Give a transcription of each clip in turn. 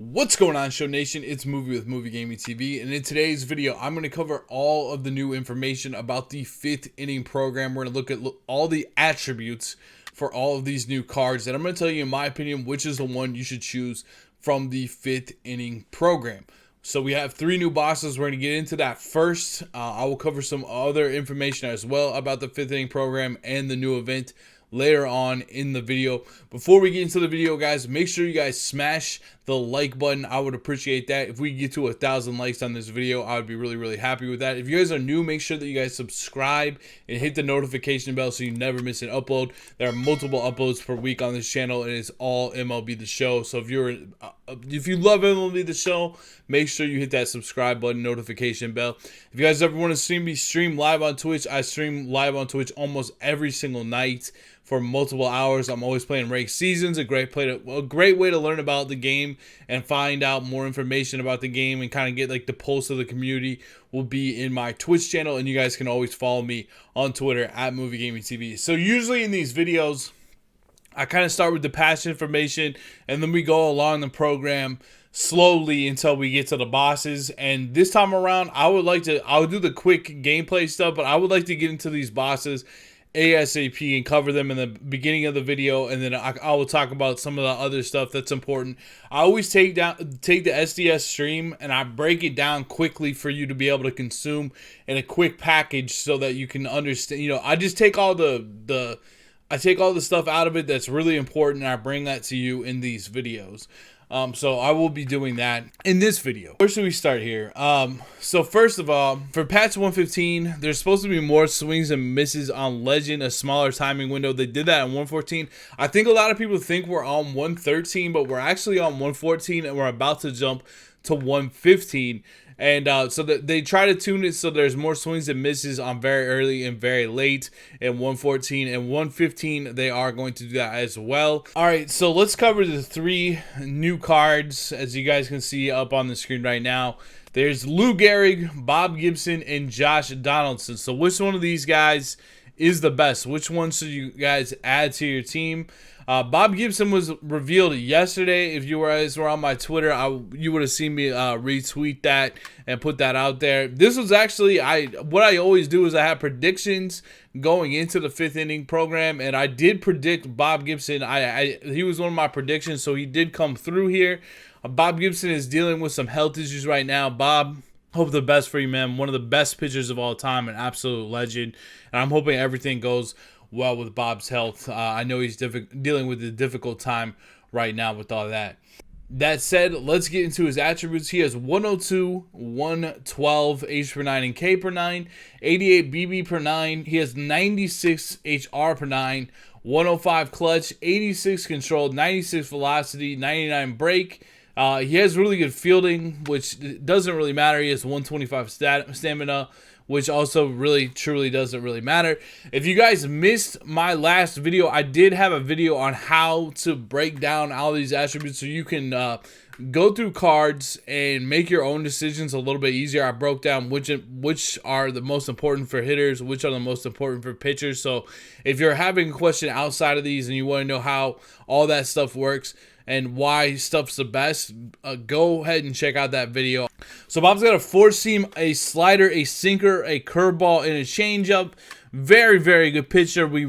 What's going on, Show Nation? It's Movie with Movie Gaming TV, and in today's video, I'm going to cover all of the new information about the 5th inning program. We're going to look at all the attributes for all of these new cards, and I'm going to tell you, in my opinion, which is the one you should choose from the 5th inning program. So we have 3 new bosses. We're going to get into that first. I will cover some other information as well about the 5th inning program and the new event later on in the video. Before we get into the video, guys, make sure you guys smash the like button. I would appreciate that. If we get to 1,000 likes on this video, I would be really happy with that. If you guys are new, make sure that you guys subscribe and hit the notification bell so you never miss an upload. There are multiple uploads per week on this channel, and it's all MLB The Show. So if you love MLB The Show, make sure you hit that subscribe button, notification bell. If you guys ever want to see me stream live on Twitch, I stream live on Twitch almost every single night for multiple hours. I'm always playing ranked seasons. A great way to learn about the game and find out more information about the game and kind of get like the pulse of the community will be in my Twitch channel, and you guys can always follow me on Twitter at MovieGamingTV. So usually in these videos, I kind of start with the past information, and then we go along the program slowly until we get to the bosses. And this time around, I'll do the quick gameplay stuff, but I would like to get into these bosses ASAP and cover them in the beginning of the video, and then I will talk about some of the other stuff that's important. I always take the SDS stream and I break it down quickly for you to be able to consume in a quick package so that you can understand. You know, I just take all the stuff out of it that's really important, and I bring that to you in these videos. So I will be doing that in this video. Where should we start here? So first of all, for patch 115, there's supposed to be more swings and misses on Legend, a smaller timing window. They did that on 114. I think a lot of people think we're on 113, but we're actually on 114, and we're about to jump to 115. And so that they try to tune it so there's more swings and misses on very early and very late in 114 and 115. They are going to do that as well. All right, so let's cover the 3 new cards as you guys can see up on the screen right now. There's Lou Gehrig, Bob Gibson, and Josh Donaldson. So which one of these guys is the best? Which one should you guys add to your team? Bob Gibson was revealed yesterday. If you guys were on my Twitter, you would have seen me retweet that and put that out there. This was actually, what I always do is I have predictions going into the 5th inning program, and I did predict Bob Gibson. He was one of my predictions, so he did come through here. Bob Gibson is dealing with some health issues right now. Bob, hope the best for you, man. One of the best pitchers of all time, an absolute legend, and I'm hoping everything goes well with Bob's health. I know he's dealing with a difficult time right now with all that. That said, let's get into his attributes. He has 102, 112 H per 9 and K per 9, 88 BB per 9. He has 96 HR per 9, 105 clutch, 86 control, 96 velocity, 99 break. He has really good fielding, which doesn't really matter. He has 125 stamina, which also really truly doesn't really matter. If you guys missed my last video, I did have a video on how to break down all these attributes so you can go through cards and make your own decisions a little bit easier. I broke down which are the most important for hitters, which are the most important for pitchers. So if you're having a question outside of these and you want to know how all that stuff works and why stuff's the best, go ahead and check out that video. So Bob's got a 4-seam, a slider, a sinker, a curveball, and a changeup. Very good pitcher. We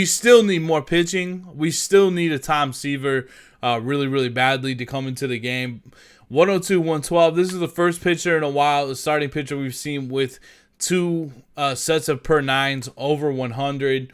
still need more pitching. We still need a Tom Seaver really badly to come into the game. 102, 112. This is the first pitcher in a while, the starting pitcher we've seen with 2 sets of per 9s over 100.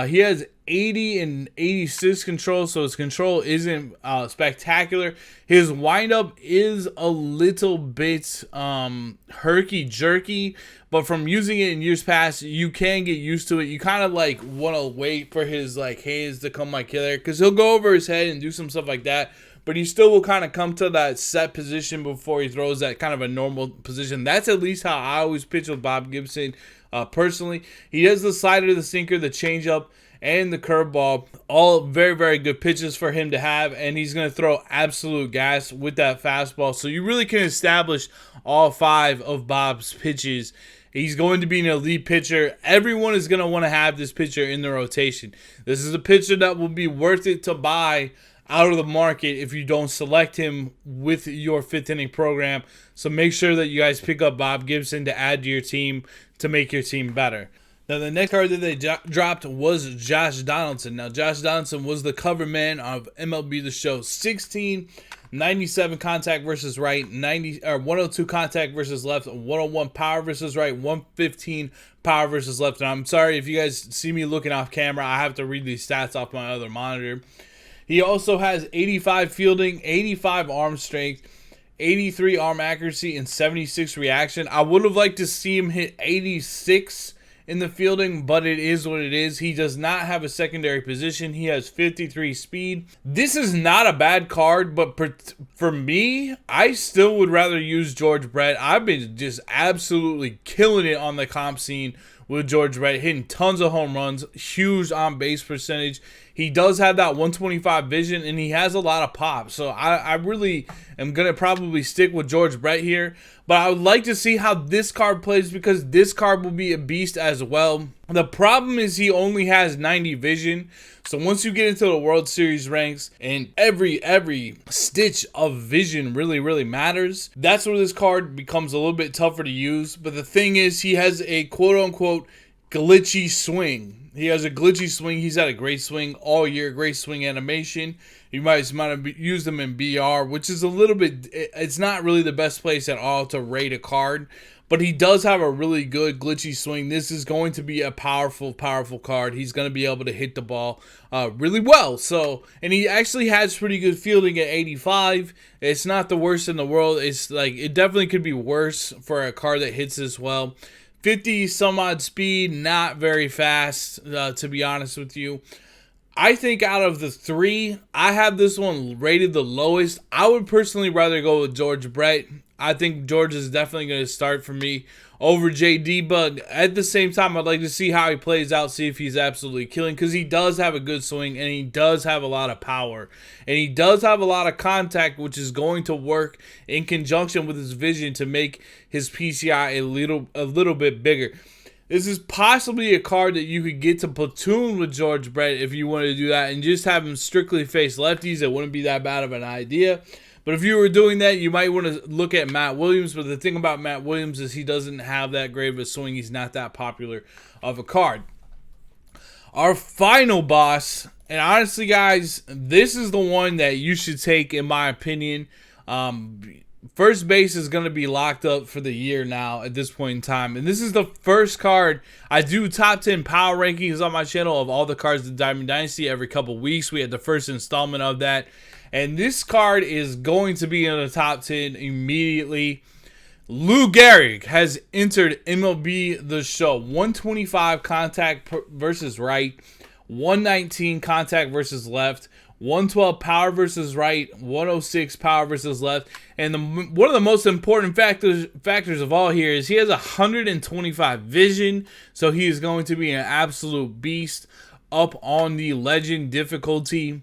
He has 80 and 86 control, so his control isn't spectacular. His windup is a little bit herky-jerky, but from using it in years past, you can get used to it. You kind of like want to wait for his hands to come there, because he'll go over his head and do some stuff like that, but he still will kind of come to that set position before he throws that kind of a normal position. That's at least how I always pitch with Bob Gibson personally. He does the slider, the sinker, the changeup, and the curveball, all very good pitches for him to have, and he's going to throw absolute gas with that fastball. So you really can establish all 5 of Bob's pitches. He's going to be an elite pitcher. Everyone is going to want to have this pitcher in the rotation. This is a pitcher that will be worth it to buy out of the market if you don't select him with your 5th inning program. So make sure that you guys pick up Bob Gibson to add to your team to make your team better. Now, the next card that they dropped was Josh Donaldson. Now, Josh Donaldson was the cover man of MLB The Show 16, 97 contact versus right, 102 contact versus left, 101 power versus right, 115 power versus left. And I'm sorry if you guys see me looking off camera. I have to read these stats off my other monitor. He also has 85 fielding, 85 arm strength, 83 arm accuracy, and 76 reaction. I would have liked to see him hit 86 in the fielding, but it is what it is. He does not have a secondary position. He has 53 speed. This is not a bad card, but for me, I still would rather use George Brett. I've been just absolutely killing it on the comp scene with George Brett, hitting tons of home runs, huge on base percentage. He does have that 125 vision, and he has a lot of pop. So I really am going to probably stick with George Brett here. But I would like to see how this card plays, because this card will be a beast as well. The problem is he only has 90 vision. So once you get into the World Series ranks, and every stitch of vision really matters, that's where this card becomes a little bit tougher to use. But the thing is, he has a quote-unquote glitchy swing. He has a glitchy swing. He's had a great swing all year, great swing animation. You might have used them in BR, which is a little bit, it's not really the best place at all to rate a card. But he does have a really good glitchy swing. This is going to be a powerful card. He's going to be able to hit the ball really well. So, and he actually has pretty good fielding at 85. It's not the worst in the world. It's like, it definitely could be worse for a card that hits as well. 50 some odd speed, not very fast, to be honest with you. I think out of the three, I have this one rated the lowest. I would personally rather go with George Brett. I think George is definitely going to start for me over JD, but at the same time, I'd like to see how he plays out, see if he's absolutely killing, because he does have a good swing, and he does have a lot of power, and he does have a lot of contact, which is going to work in conjunction with his vision to make his PCI a little bit bigger. This is possibly a card that you could get to platoon with George Brett if you wanted to do that and just have him strictly face lefties. It wouldn't be that bad of an idea. But if you were doing that, you might want to look at Matt Williams. But the thing about Matt Williams is he doesn't have that great of a swing. He's not that popular of a card. Our final boss, and honestly, guys, this is the one that you should take, in my opinion. First base is going to be locked up for the year now at this point in time. And this is the first card. I do top 10 power rankings on my channel of all the cards of Diamond Dynasty every couple weeks. We had the first installment of that. And this card is going to be in the top 10 immediately. Lou Gehrig has entered MLB The Show. 125 contact versus right. 119 contact versus left. 112 power versus right, 106 power versus left, and one of the most important factors of all here is he has 125 vision, so he is going to be an absolute beast up on the legend difficulty.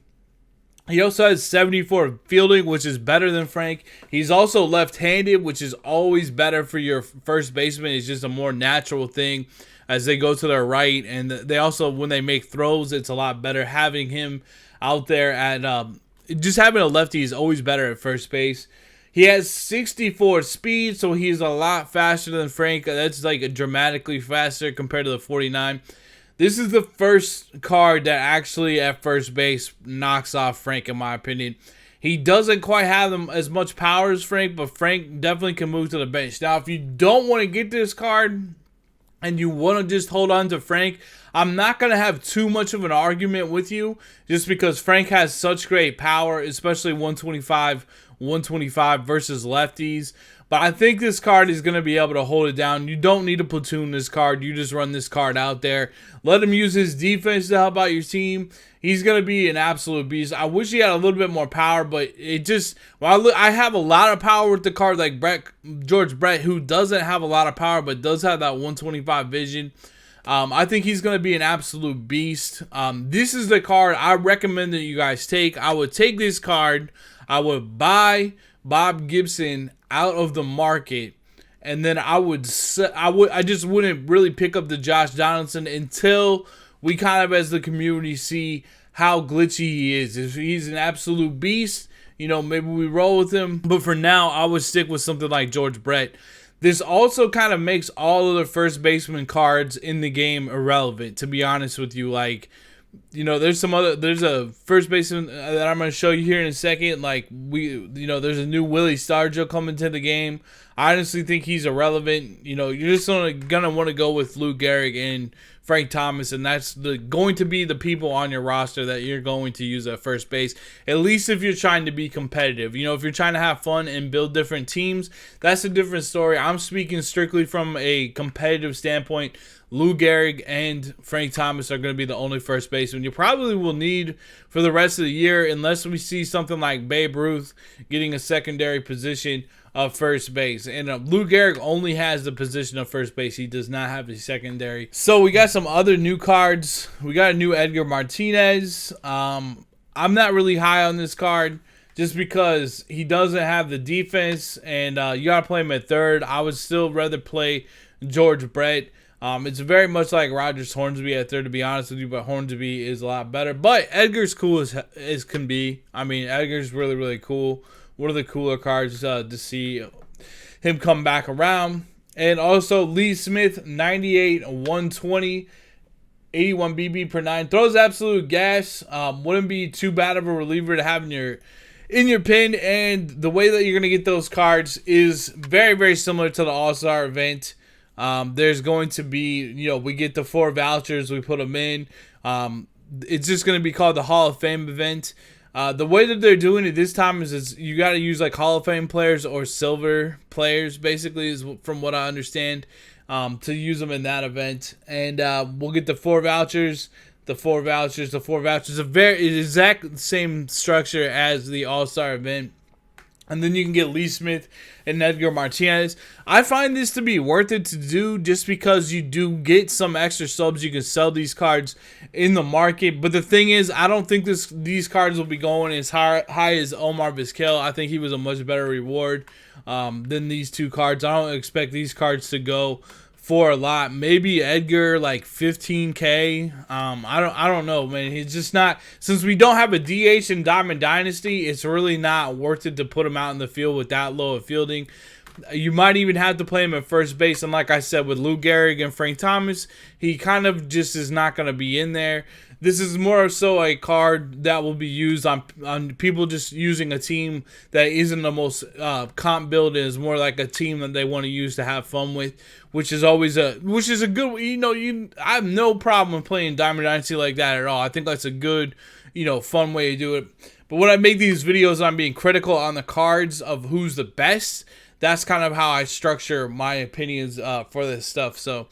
He also has 74 fielding, which is better than Frank. He's also left-handed, which is always better for your first baseman. It's just a more natural thing as they go to their right, and they also, when they make throws, it's a lot better having him out there at just having a lefty is always better at first base. He has 64 speed, so he's a lot faster than Frank. That's like dramatically faster compared to the 49. This is the first card that actually at first base knocks off Frank, in my opinion. He doesn't quite have as much power as Frank, but Frank definitely can move to the bench. Now, if you don't want to get this card and you want to just hold on to Frank, I'm not going to have too much of an argument with you just because Frank has such great power, especially 125 versus lefties. But I think this card is going to be able to hold it down. You don't need to platoon this card. You just run this card out there. Let him use his defense to help out your team. He's going to be an absolute beast. I wish he had a little bit more power, but it just, I have a lot of power with the card like George Brett, who doesn't have a lot of power but does have that 125 vision. I think he's going to be an absolute beast. This is the card I recommend that you guys take. I would take this card. I would buy Bob Gibson out of the market, and then I just wouldn't really pick up the Josh Donaldson until we kind of, as the community, see how glitchy he is. If he's an absolute beast, you know, maybe we roll with him. But for now, I would stick with something like George Brett. This also kind of makes all of the first baseman cards in the game irrelevant, to be honest with you. Like, you know, there's a first baseman that I'm going to show you here in a second. Like, there's a new Willie Stargell coming to the game. I honestly think he's irrelevant. You know, you're just going to want to go with Lou Gehrig and Frank Thomas, and that's going to be the people on your roster that you're going to use at first base, at least if you're trying to be competitive. You know, if you're trying to have fun and build different teams, that's a different story. I'm speaking strictly from a competitive standpoint. Lou Gehrig and Frank Thomas are going to be the only first baseman you probably will need for the rest of the year, unless we see something like Babe Ruth getting a secondary position of first base. And Lou Gehrig only has the position of first base. He does not have a secondary. So we got some other new cards. We got a new Edgar Martinez. I'm not really high on this card just because he doesn't have the defense, and you got to play him at third. I would still rather play George Brett. It's very much like Rogers Hornsby at third, to be honest with you, but Hornsby is a lot better. But Edgar's cool as can be. I mean, Edgar's really, really cool. One of the cooler cards to see him come back around. And also Lee Smith, 98, 120, 81 BB per 9. Throws absolute gas. Wouldn't be too bad of a reliever to have in your pin. And the way that you're going to get those cards is very, very similar to the All-Star event. There's going to be, you know, we get the 4 vouchers, we put them in. It's just going to be called the Hall of Fame event. The way that they're doing it this time is you got to use like Hall of Fame players or silver players, basically, is from what I understand, to use them in that event. And we'll get the 4 vouchers, the 4 vouchers, the 4 vouchers. A very exact same structure as the All-Star event. And then you can get Lee Smith and Edgar Martinez. I find this to be worth it to do just because you do get some extra subs. You can sell these cards in the market. But the thing is, I don't think these cards will be going as high as Omar Vizquel. I think he was a much better reward than these 2 cards. I don't expect these cards to go for a lot. Maybe Edgar like 15K. I don't know, man. He's just not, since we don't have a DH in Diamond Dynasty, it's really not worth it to put him out in the field with that low of fielding. You might even have to play him at first base, and like I said, with Lou Gehrig and Frank Thomas, he kind of just is not going to be in there. This is more so a card that will be used on people just using a team that isn't the most comp build. Is more like a team that they want to use to have fun with, which is a good, you know, I have no problem playing Diamond Dynasty like that at all. I think that's a good, you know, fun way to do it. But when I make these videos, I'm being critical on the cards of who's the best. That's kind of how I structure my opinions for this stuff. So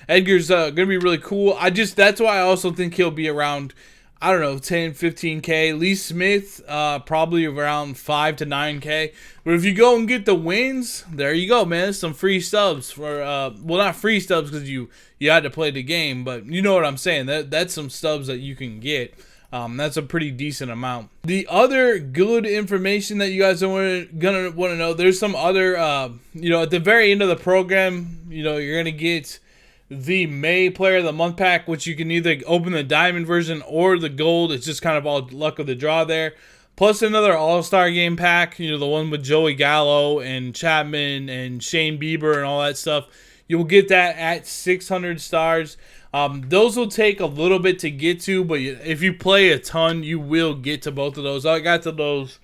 Edgar's going to be really cool. That's why I also think he'll be around, I don't know, 10, 15K. Lee Smith, probably around 5 to 9K. But if you go and get the wins, there you go, man. Some free subs for, well, not free subs because you had to play the game, but you know what I'm saying. That's some subs that you can get. That's a pretty decent amount. The other good information that you guys are gonna want to know, there's some other, you know, at the very end of the program, you know, you're gonna get the May Player of the Month pack, which you can either open the Diamond version or the Gold. It's just kind of all luck of the draw there. Plus another All-Star Game pack, you know, the one with Joey Gallo and Chapman and Shane Bieber and all that stuff. You'll get that at 600 stars. Those will take a little bit to get to, but if you play a ton, you will get to both of those. I got to those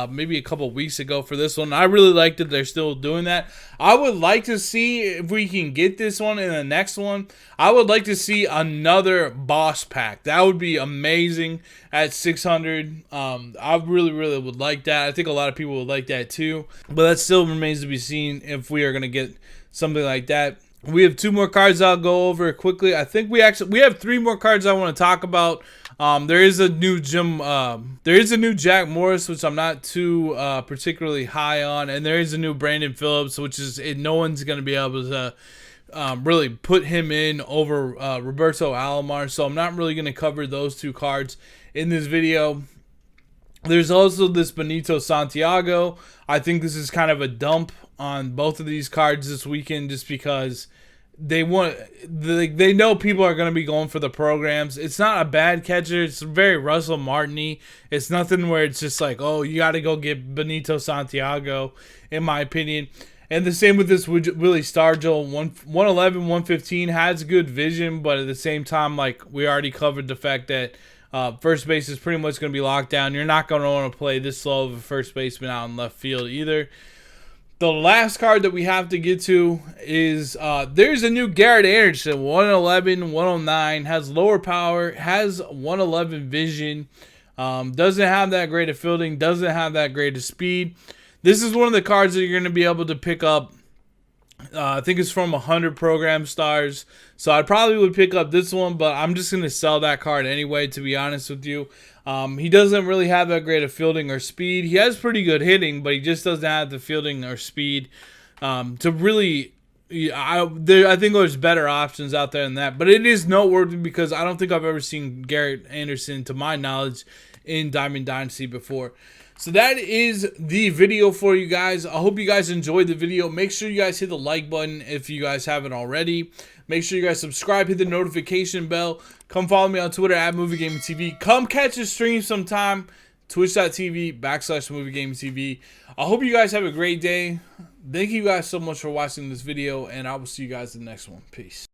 maybe a couple weeks ago for this one. I really like that they're still doing that. I would like to see if we can get this one in the next one. I would like to see another boss pack. That would be amazing at 600. I really, really would like that. I think a lot of people would like that too, but that still remains to be seen if we are going to get something like that. We have 2 more cards I'll go over quickly. I think we have 3 more cards I want to talk about. There is a new Jack Morris, which I'm not too particularly high on, and there is a new Brandon Phillips, which is no one's going to be able to really put him in over Roberto Alomar. So I'm not really going to cover those 2 cards in this video. There's also this Benito Santiago. I think this is kind of a dump on both of these cards this weekend just because they know people are going to be going for the programs. It's not a bad catcher. It's very Russell Martin-y. It's nothing where it's just like, oh, you got to go get Benito Santiago, in my opinion. And the same with this Willie Stargell, 111, 115, has good vision, but at the same time, like we already covered the fact that first base is pretty much going to be locked down. You're not going to want to play this slow of a first baseman out in left field either. The last card that we have to get to is there's a new Garrett Anderson, 111, 109, has lower power, has 111 vision, doesn't have that great of fielding, doesn't have that great of speed. This is one of the cards that you're going to be able to pick up. I think it's from 100 program stars. So I probably would pick up this one, but I'm just going to sell that card anyway, to be honest with you. He doesn't really have that great of fielding or speed. He has pretty good hitting, but he just doesn't have the fielding or speed to really... I think there's better options out there than that. But it is noteworthy because I don't think I've ever seen Garrett Anderson, to my knowledge, in Diamond Dynasty before. So that is the video for you guys. I hope you guys enjoyed the video. Make sure you guys hit the like button if you guys haven't already. Make sure you guys subscribe, hit the notification bell. Come follow me on Twitter at MovieGamingTV. Come catch a stream sometime. Twitch.tv/MovieGamingTV. I hope you guys have a great day. Thank you guys so much for watching this video, and I will see you guys in the next one. Peace.